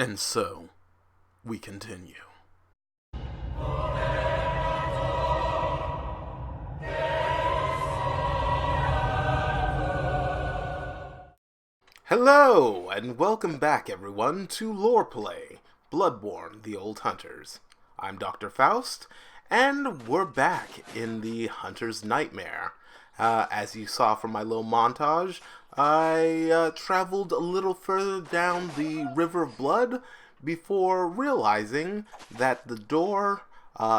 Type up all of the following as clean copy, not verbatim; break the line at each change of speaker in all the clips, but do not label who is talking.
And so, we continue. Hello, and welcome back, everyone, to LorePlay Bloodborne, the Old Hunters. I'm Dr. Faust, and we're back in the Hunter's Nightmare. As you saw from my little montage, I traveled a little further down the River of Blood before realizing that the door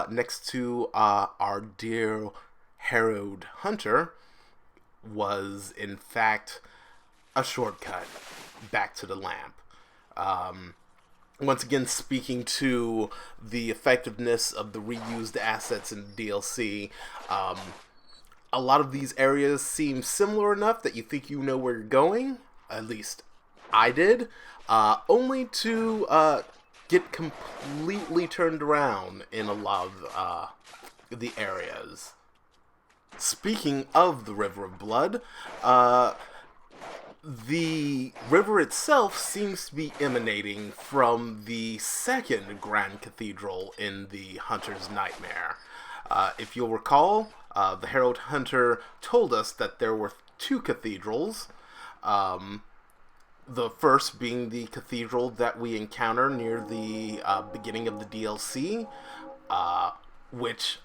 next to our dear harrowed hunter was, in fact, a shortcut back to the lamp. Once again, speaking to the effectiveness of the reused assets in the DLC, a lot of these areas seem similar enough that you think you know where you're going. At least I did. Only to get completely turned around in a lot of the areas. Speaking of the River of Blood, the river itself seems to be emanating from the second Grand Cathedral in the Hunter's Nightmare. If you'll recall, the Herald Hunter told us that there were two cathedrals. The first being the cathedral that we encounter near the beginning of the DLC, which,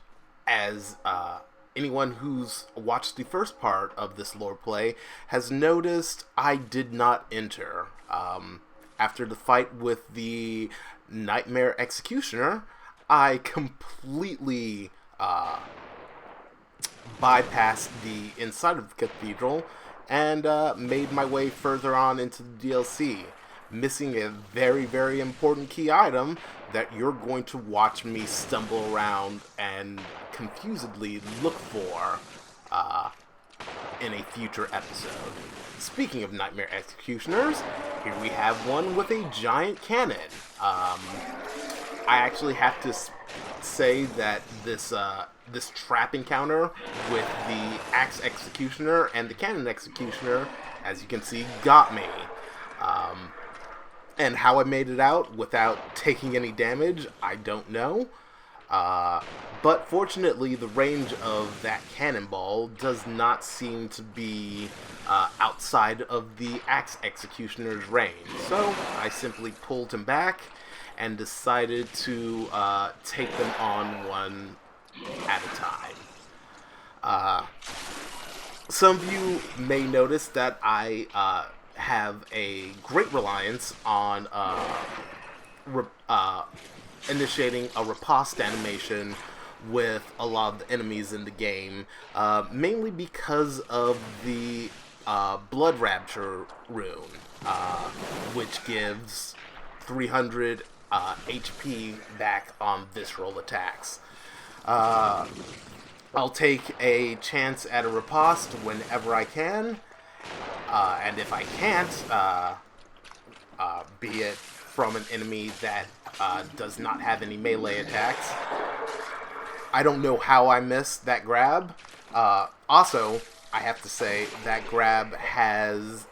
as anyone who's watched the first part of this lore play has noticed, I did not enter. After the fight with the Nightmare Executioner, I completely bypassed the inside of the cathedral and made my way further on into the DLC, missing a very, very important key item that you're going to watch me stumble around and confusedly look for in a future episode. Speaking of Nightmare Executioners, here we have one with a giant cannon. I actually have to say that this trap encounter with the Axe Executioner and the Cannon Executioner, as you can see, got me. And how I made it out without taking any damage, I don't know. But fortunately, the range of that cannonball does not seem to be outside of the Axe Executioner's range. So I simply pulled him back and decided to take them on one at a time. Some of you may notice that I have a great reliance on initiating a riposte animation with a lot of the enemies in the game, mainly because of the Blood Rapture rune, which gives 300 HP back on visceral attacks. I'll take a chance at a riposte whenever I can, and if I can't, be it from an enemy that does not have any melee attacks, I don't know how I missed that grab. Also, I have to say that grab has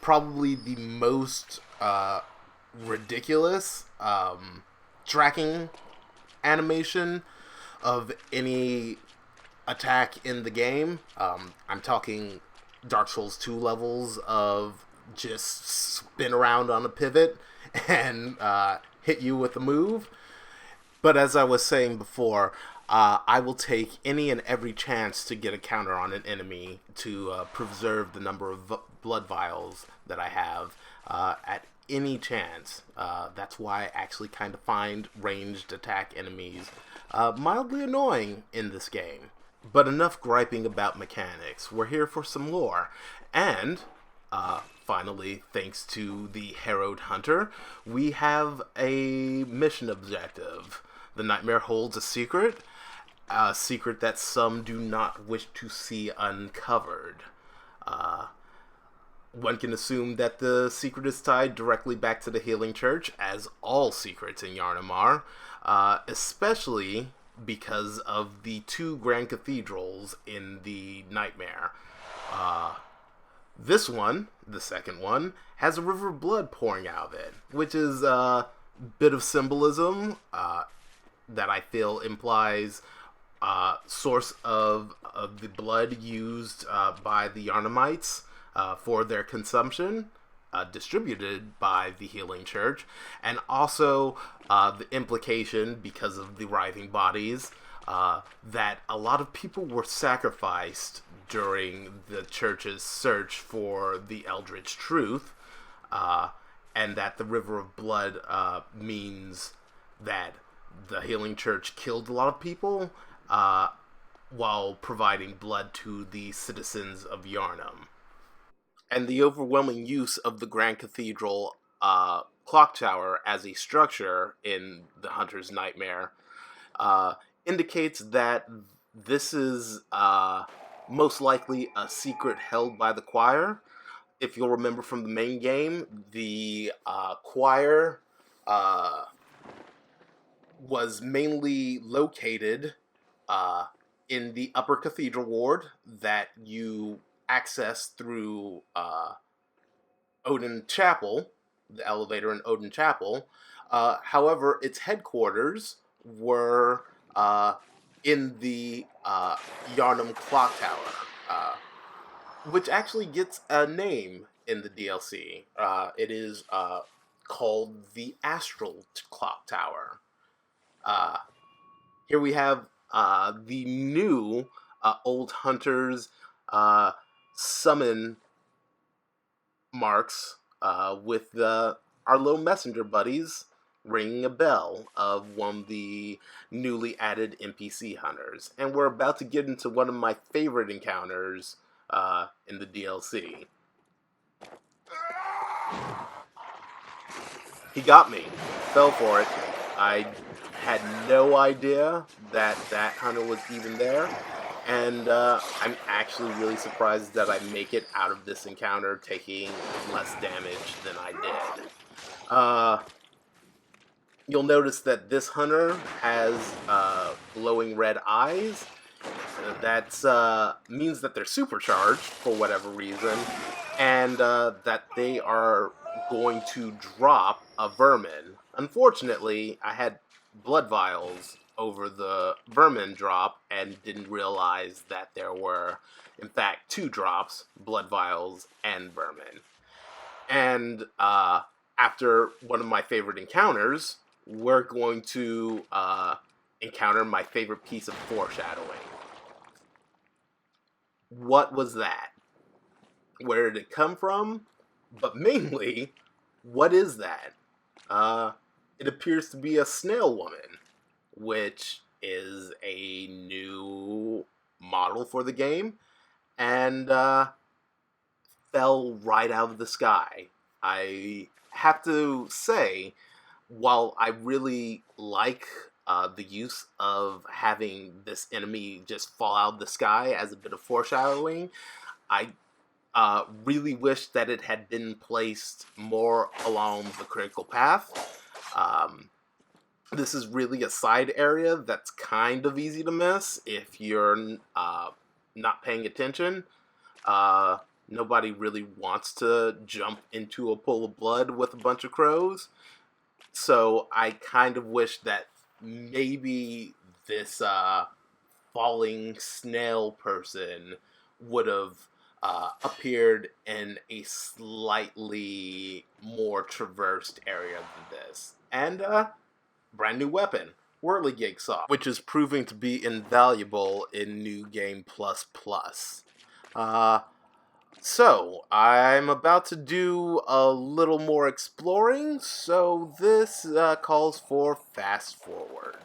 probably the most ridiculous tracking animation of any attack in the game. I'm talking Dark Souls 2 levels of just spin around on a pivot and hit you with a move. But as I was saying before, I will take any and every chance to get a counter on an enemy to preserve the number of blood vials that I have at any chance. That's why I actually kind of find ranged attack enemies mildly annoying in this game. But enough griping about mechanics. We're here for some lore. And finally, thanks to the Harrowed Hunter, we have a mission objective. The nightmare holds a secret that some do not wish to see uncovered. One can assume that the secret is tied directly back to the Healing Church, as all secrets in Yharnam are, especially because of the two grand cathedrals in the Nightmare. This one, the second one, has a river of blood pouring out of it, which is a bit of symbolism that I feel implies source of the blood used by the Yarnamites for their consumption, distributed by the Healing Church, and also the implication, because of the writhing bodies, that a lot of people were sacrificed during the church's search for the Eldritch Truth, and that the River of Blood means that the Healing Church killed a lot of people while providing blood to the citizens of Yarnum. And the overwhelming use of the Grand Cathedral clock tower as a structure in the Hunter's Nightmare uh, indicates that this is most likely a secret held by the choir. If you'll remember from the main game, the choir was mainly located in the upper cathedral ward that you access through Odin Chapel, the elevator in Odin Chapel. However, its headquarters were in the Yarnum Clock Tower, which actually gets a name in the DLC. It is called the Astral Clock Tower. Uh, Here we have the new Old Hunters summon marks with our little messenger buddies ringing a bell of one of the newly added NPC hunters. And we're about to get into one of my favorite encounters in the DLC. He got me. Fell for it. I had no idea that that hunter was even there. And I'm actually really surprised that I make it out of this encounter taking less damage than I did. You'll notice that this hunter has glowing red eyes. That means that they're supercharged for whatever reason, and that they are going to drop a vermin. Unfortunately, I had blood vials over the vermin drop and didn't realize that there were, in fact, two drops, blood vials and vermin. And after one of my favorite encounters, we're going to encounter my favorite piece of foreshadowing. What was that? Where did it come from? But mainly, what is that? It appears to be a snail woman, which is a new model for the game, and fell right out of the sky. I have to say, while I really like the use of having this enemy just fall out of the sky as a bit of foreshadowing, I really wish that it had been placed more along the critical path. This is really a side area that's kind of easy to miss if you're not paying attention. Nobody really wants to jump into a pool of blood with a bunch of crows. So I kind of wish that maybe this falling snail person would have appeared in a slightly more traversed area than this. And brand new weapon, Whirligig Saw, which is proving to be invaluable in New Game Plus Plus. So, I'm about to do a little more exploring, so this calls for fast forward.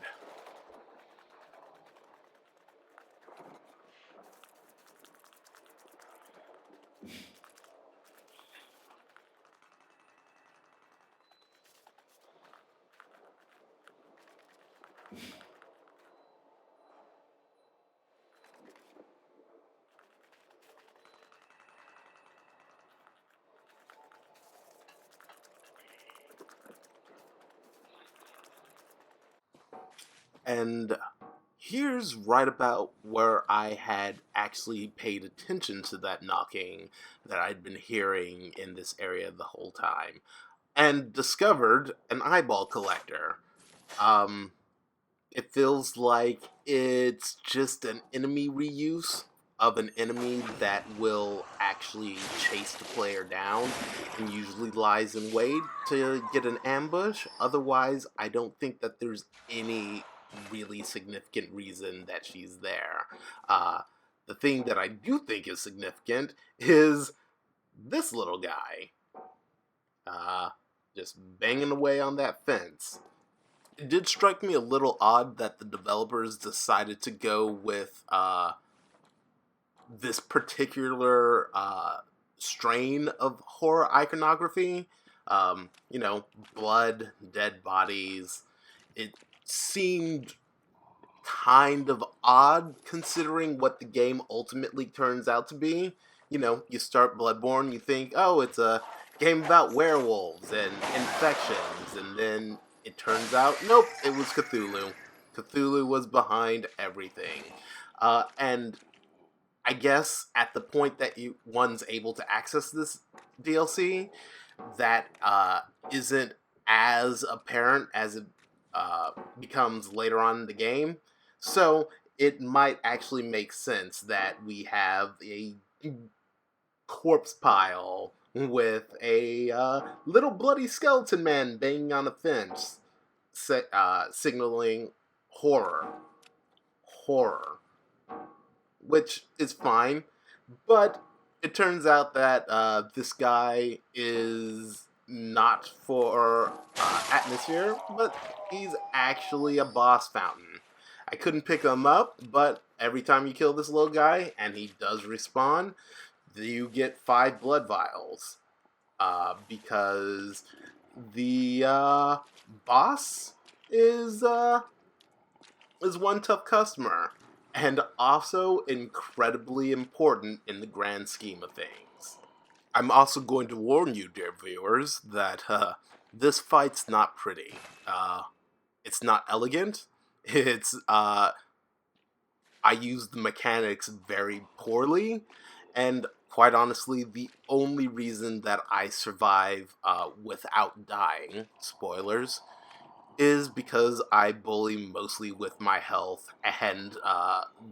And here's right about where I had actually paid attention to that knocking that I'd been hearing in this area the whole time, and discovered an eyeball collector. Um, it feels like it's just an enemy reuse of an enemy that will actually chase the player down and usually lies in wait to get an ambush. Otherwise, I don't think that there's any really significant reason that she's there. Uh, the thing that I do think is significant is this little guy, uh, just banging away on that fence. It did strike me a little odd that the developers decided to go with this particular strain of horror iconography. Blood, dead bodies. It seemed kind of odd considering what the game ultimately turns out to be. You start Bloodborne, you think, oh, it's a game about werewolves and infections, and then it turns out, nope, it was Cthulhu. Cthulhu was behind everything. And I guess at the point that one's able to access this DLC, that isn't as apparent as it becomes later on in the game. So it might actually make sense that we have a corpse pile with a little bloody skeleton man banging on a fence, signaling horror. Horror. Which is fine, but it turns out that this guy is not for atmosphere, but he's actually a boss fountain. I couldn't pick him up, but every time you kill this little guy, and he does respawn, you get 5 blood vials. Because the boss is one tough customer, and also incredibly important in the grand scheme of things. I'm also going to warn you, dear viewers, that this fight's not pretty. It's not elegant. I used the mechanics very poorly, and quite honestly, the only reason that I survive without dying, spoilers, is because I bully mostly with my health and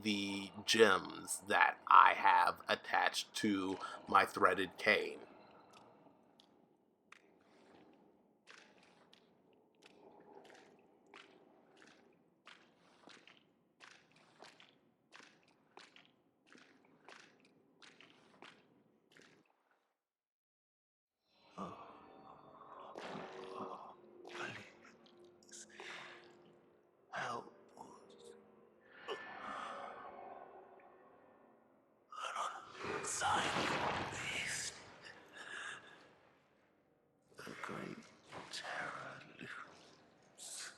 the gems that I have attached to my threaded cane.
Help us. Silent beast. The great terror looms.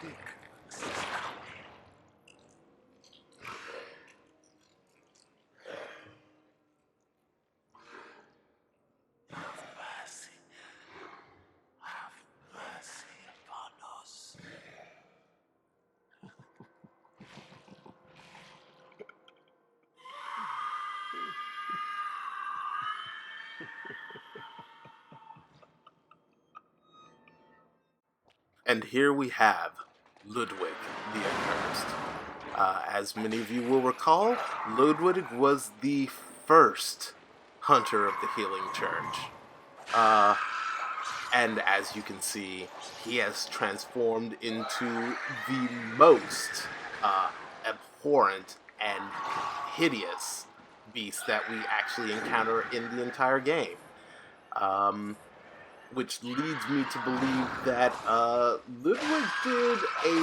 Dick is coming. Have mercy. Have mercy upon us.
And here we have Ludwig the Accursed. As many of you will recall, Ludwig was the first hunter of the Healing Church. And as you can see, he has transformed into the most abhorrent and hideous beast that we actually encounter in the entire game. Which leads me to believe that Ludwig did a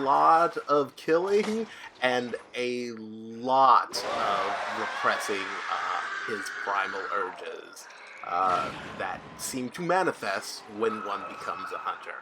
lot of killing and a lot of repressing his primal urges that seem to manifest when one becomes a hunter.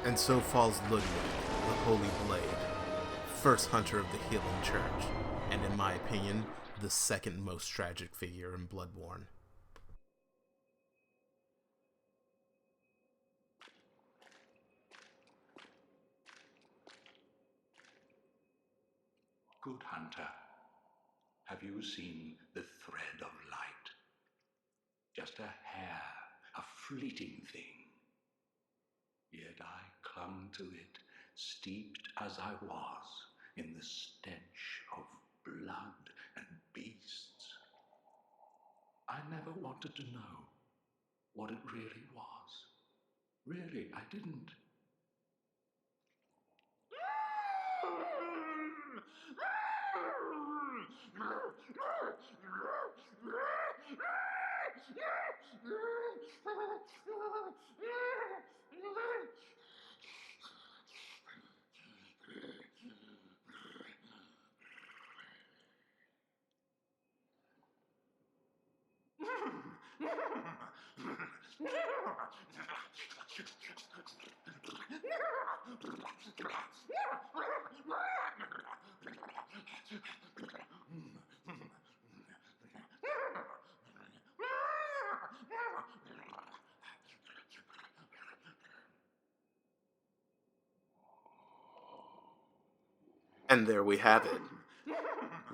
And so falls Ludwig, the Holy Blade, first hunter of the Healing Church, and in my opinion, the second most tragic figure in Bloodborne.
Good hunter, have you seen the thread of light? Just a hair, a fleeting thing. Yet I clung to it, steeped as I was in the stench of blood and beasts. I never wanted to know what it really was. Really, I didn't.
And there we have it.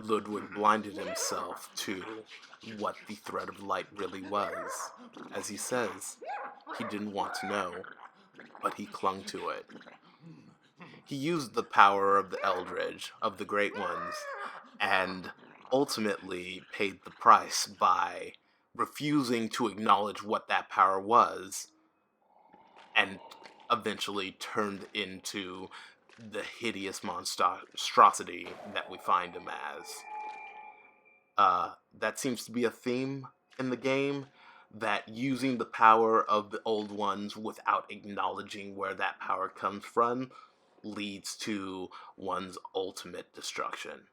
Ludwig blinded himself to what the thread of light really was. As he says, he didn't want to know, but he clung to it. He used the power of the Eldritch, of the Great Ones, and ultimately paid the price by refusing to acknowledge what that power was, and eventually turned into the hideous monstrosity that we find him as. That seems to be a theme in the game, that using the power of the old ones without acknowledging where that power comes from leads to one's ultimate destruction.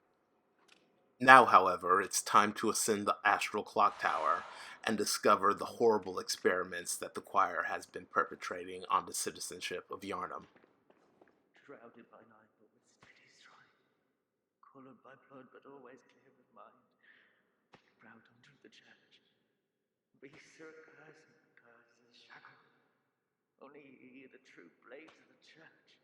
Now, however, it's time to ascend the astral clock tower and discover the horrible experiments that the choir has been perpetrating on the citizenship of Yharnam.
Shrouded by night, but with steady stride. Colored by blood, but always clear of mind. Proud hunter of the church. Beasts are a curse, and curse is shackled. Only ye, the true blades of the church.